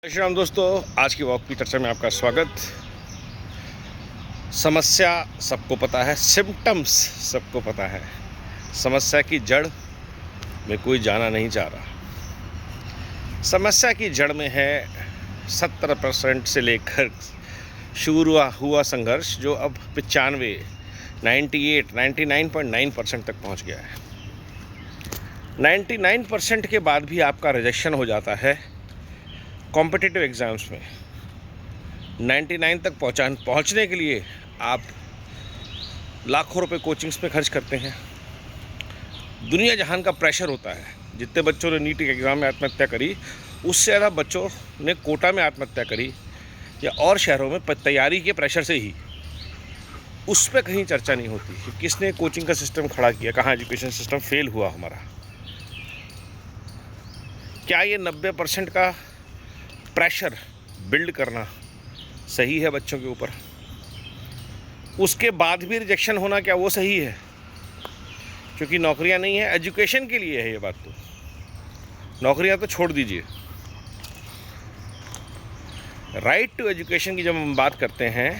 श्री राम दोस्तों, आज की वॉक की चर्चा में आपका स्वागत। समस्या सबको पता है, सिम्टम्स सबको पता है, समस्या की जड़ में कोई जाना नहीं चाह रहा। समस्या की जड़ में है 70% से लेकर शुरू हुआ संघर्ष, जो अब 95, 98, 99.9% तक पहुंच गया है। 99% के बाद भी आपका रिजेक्शन हो जाता है कॉम्पिटिटिव एग्ज़ाम्स में। 99 तक पहुंचने के लिए आप लाखों रुपए कोचिंग्स में खर्च करते हैं। दुनिया जहान का प्रेशर होता है। जितने बच्चों ने नीट के एग्ज़ाम में आत्महत्या करी, उससे ज़्यादा बच्चों ने कोटा में आत्महत्या करी या और शहरों में तैयारी के प्रेशर से ही। उस पर कहीं चर्चा नहीं होती कि किसने कोचिंग का सिस्टम खड़ा किया, कहाँ एजुकेशन सिस्टम फेल हुआ हमारा। क्या ये 90% का प्रेशर बिल्ड करना सही है बच्चों के ऊपर? उसके बाद भी रिजेक्शन होना, क्या वो सही है? क्योंकि नौकरियां नहीं है, एजुकेशन के लिए है ये बात। तो नौकरियां तो छोड़ दीजिए। राइट टू एजुकेशन की जब हम बात करते हैं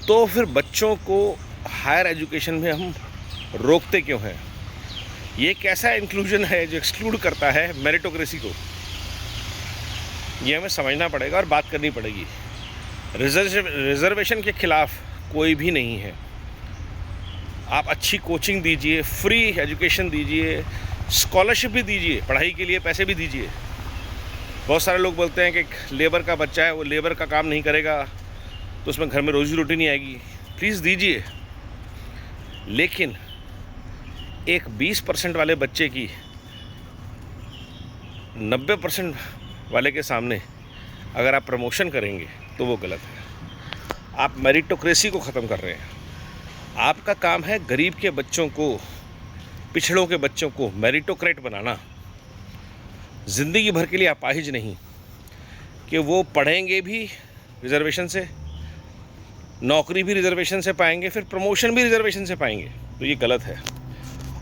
तो फिर बच्चों को हायर एजुकेशन में हम रोकते क्यों हैं? ये कैसा इंक्लूजन है जो एक्सक्लूड करता है मेरिटोक्रेसी को? ये हमें समझना पड़ेगा और बात करनी पड़ेगी। रिजर्वेशन के खिलाफ कोई भी नहीं है। आप अच्छी कोचिंग दीजिए, फ्री एजुकेशन दीजिए, स्कॉलरशिप भी दीजिए, पढ़ाई के लिए पैसे भी दीजिए। बहुत सारे लोग बोलते हैं कि लेबर का बच्चा है, वो लेबर का काम नहीं करेगा तो उसमें घर में रोजी रोटी नहीं आएगी। प्लीज़ दीजिए, लेकिन एक 20% वाले बच्चे की 90% वाले के सामने अगर आप प्रमोशन करेंगे तो वो गलत है। आप मेरिटोक्रेसी को ख़त्म कर रहे हैं। आपका काम है गरीब के बच्चों को, पिछड़ों के बच्चों को मेरिटोक्रेट बनाना। ज़िंदगी भर के लिए अपाहिज नहीं कि वो पढ़ेंगे भी रिजर्वेशन से, नौकरी भी रिजर्वेशन से पाएंगे, फिर प्रमोशन भी रिजर्वेशन से पाएंगे। तो ये गलत है।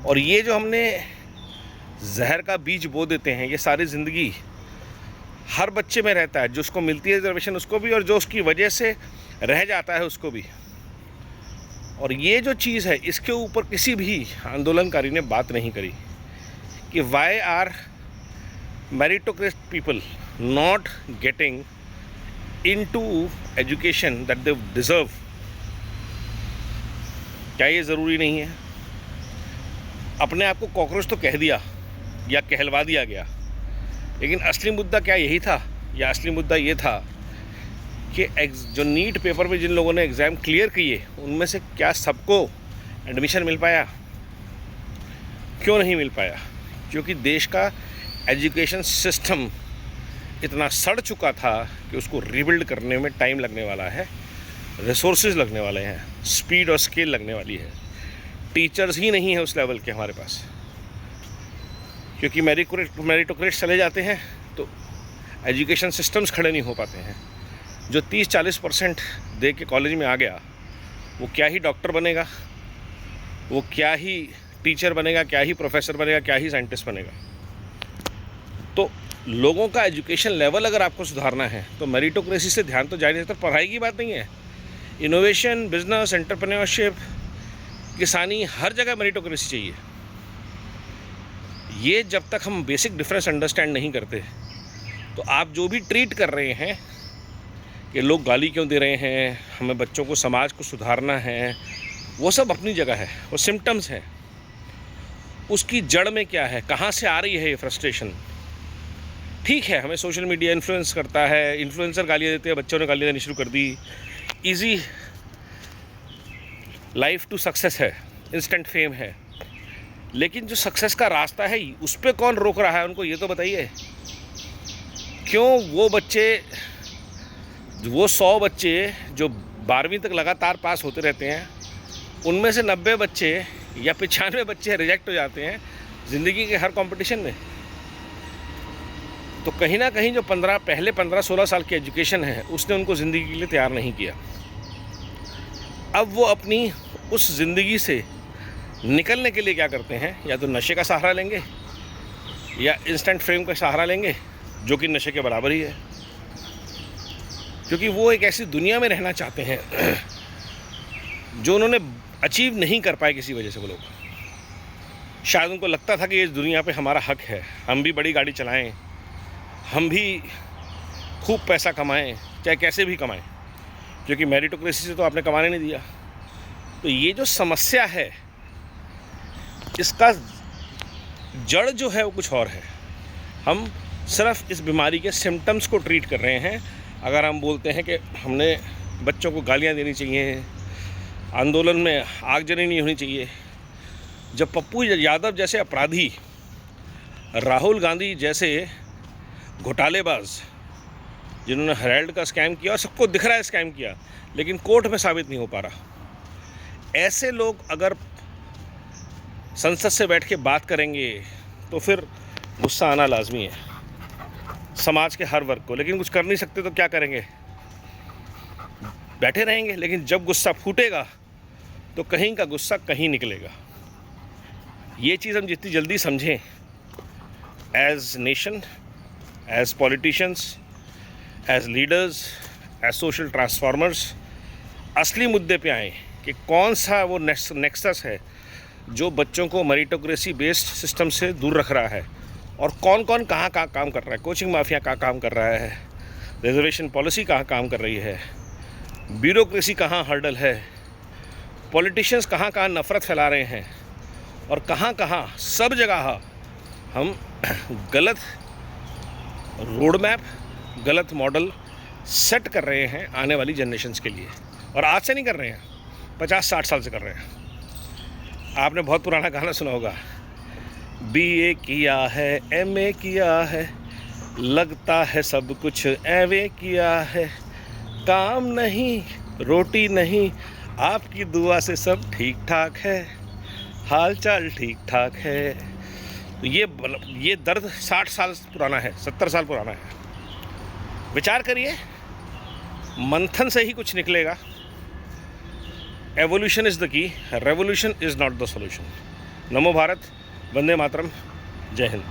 और ये जो हमने जहर का बीज बो देते हैं, ये सारी ज़िंदगी हर बच्चे में रहता है। जो उसको मिलती है रिजर्वेशन उसको भी, और जो उसकी वजह से रह जाता है उसको भी। और ये जो चीज़ है, इसके ऊपर किसी भी आंदोलनकारी ने बात नहीं करी कि why are meritocrat people not getting into education that they deserve. क्या ये ज़रूरी नहीं है? अपने आप को कॉकरोच तो कह दिया या कहलवा दिया गया, लेकिन असली मुद्दा क्या यही था? या असली मुद्दा ये था कि जो नीट पेपर में जिन लोगों ने एग्ज़ाम क्लियर किए, उनमें से क्या सबको एडमिशन मिल पाया? क्यों नहीं मिल पाया? क्योंकि देश का एजुकेशन सिस्टम इतना सड़ चुका था कि उसको रीबिल्ड करने में टाइम लगने वाला है, रिसोर्सेज लगने वाले हैं, स्पीड और स्केल लगने वाली है। टीचर्स ही नहीं है उस लेवल के हमारे पास, क्योंकि मेरिटोक्रेट चले जाते हैं तो एजुकेशन सिस्टम्स खड़े नहीं हो पाते हैं। जो 30-40% दे के कॉलेज में आ गया, वो क्या ही डॉक्टर बनेगा, वो क्या ही टीचर बनेगा, क्या ही प्रोफेसर बनेगा, क्या ही साइंटिस्ट बनेगा। तो लोगों का एजुकेशन लेवल अगर आपको सुधारना है तो मेरिटोक्रेसी से ध्यान तो जा नहीं सकता। पढ़ाई की बात नहीं है, इनोवेशन, बिजनेस, एंटरप्रेन्योरशिप, किसानी, हर जगह मेरिटोक्रेसी चाहिए। ये जब तक हम बेसिक डिफरेंस अंडरस्टैंड नहीं करते तो आप जो भी ट्रीट कर रहे हैं कि लोग गाली क्यों दे रहे हैं, हमें बच्चों को, समाज को सुधारना है, वो सब अपनी जगह है, वो सिम्टम्स हैं। उसकी जड़ में क्या है, कहाँ से आ रही है ये फ्रस्ट्रेशन? ठीक है, हमें सोशल मीडिया इन्फ्लुएंस करता है, इन्फ्लुएंसर गालियाँ देते हैं, बच्चों ने गालियाँ देनी शुरू कर दी। ईजी लाइफ टू सक्सेस है, इंस्टेंट फेम है, लेकिन जो सक्सेस का रास्ता है उस पर कौन रोक रहा है उनको? ये तो बताइए। क्यों वो 100 बच्चे जो 12वीं तक लगातार पास होते रहते हैं, उनमें से 90 बच्चे या 95 बच्चे रिजेक्ट हो जाते हैं ज़िंदगी के हर कंपटीशन में? तो कहीं ना कहीं जो पहले 15-16 साल की एजुकेशन है, उसने उनको ज़िंदगी के लिए तैयार नहीं किया। अब वो अपनी उस ज़िंदगी से निकलने के लिए क्या करते हैं? या तो नशे का सहारा लेंगे या इंस्टेंट फेम का सहारा लेंगे जो कि नशे के बराबर ही है, क्योंकि वो एक ऐसी दुनिया में रहना चाहते हैं जो उन्होंने अचीव नहीं कर पाए किसी वजह से। वो लोग शायद उनको लगता था कि इस दुनिया पे हमारा हक है, हम भी बड़ी गाड़ी चलाएं, हम भी खूब पैसा कमाएं, चाहे कैसे भी कमाएं, क्योंकि मेरिटोक्रेसी से तो आपने कमाने नहीं दिया। तो ये जो समस्या है, इसका जड़ जो है वो कुछ और है। हम सिर्फ इस बीमारी के सिम्टम्स को ट्रीट कर रहे हैं। अगर हम बोलते हैं कि हमने बच्चों को गालियाँ देनी चाहिए, आंदोलन में आगजनी नहीं होनी चाहिए, जब पप्पू यादव जैसे अपराधी, राहुल गांधी जैसे घोटालेबाज, जिन्होंने हेराल्ड का स्कैम किया और सबको दिख रहा है स्कैम किया, लेकिन कोर्ट में साबित नहीं हो पा रहा, ऐसे लोग अगर संसद से बैठ के बात करेंगे तो फिर गुस्सा आना लाजमी है समाज के हर वर्ग को। लेकिन कुछ कर नहीं सकते तो क्या करेंगे, बैठे रहेंगे। लेकिन जब गुस्सा फूटेगा तो कहीं का गुस्सा कहीं निकलेगा। ये चीज़ हम जितनी जल्दी समझें, as nation, as politicians, as leaders, as social transformers, असली मुद्दे पे आएँ कि कौन सा वो नेक्सस है जो बच्चों को मेरिटोक्रेसी बेस्ड सिस्टम से दूर रख रहा है, और कौन कौन कहाँ काम कर रहा है। कोचिंग माफिया कहाँ काम कर रहा है, रिजर्वेशन पॉलिसी कहाँ काम कर रही है, ब्यूरोक्रेसी कहाँ हर्डल है, पॉलिटिशियंस कहाँ नफ़रत फैला रहे हैं, और कहाँ सब जगह हम गलत रोड मैप, गलत मॉडल सेट कर रहे हैं आने वाली जनरेशन्स के लिए। और आज से नहीं कर रहे हैं, 50-60 साल से कर रहे हैं। आपने बहुत पुराना गाना सुना होगा, BA किया है, MA किया है, लगता है सब कुछ एवे किया है, काम नहीं रोटी नहीं, आपकी दुआ से सब ठीक ठाक है, हाल चाल ठीक ठाक है। तो ये दर्द 60 साल पुराना है, 70 साल पुराना है। विचार करिए, मंथन से ही कुछ निकलेगा। Evolution is the key, revolution is not the solution. नमो भारत, वंदे मातरम, जय हिंद।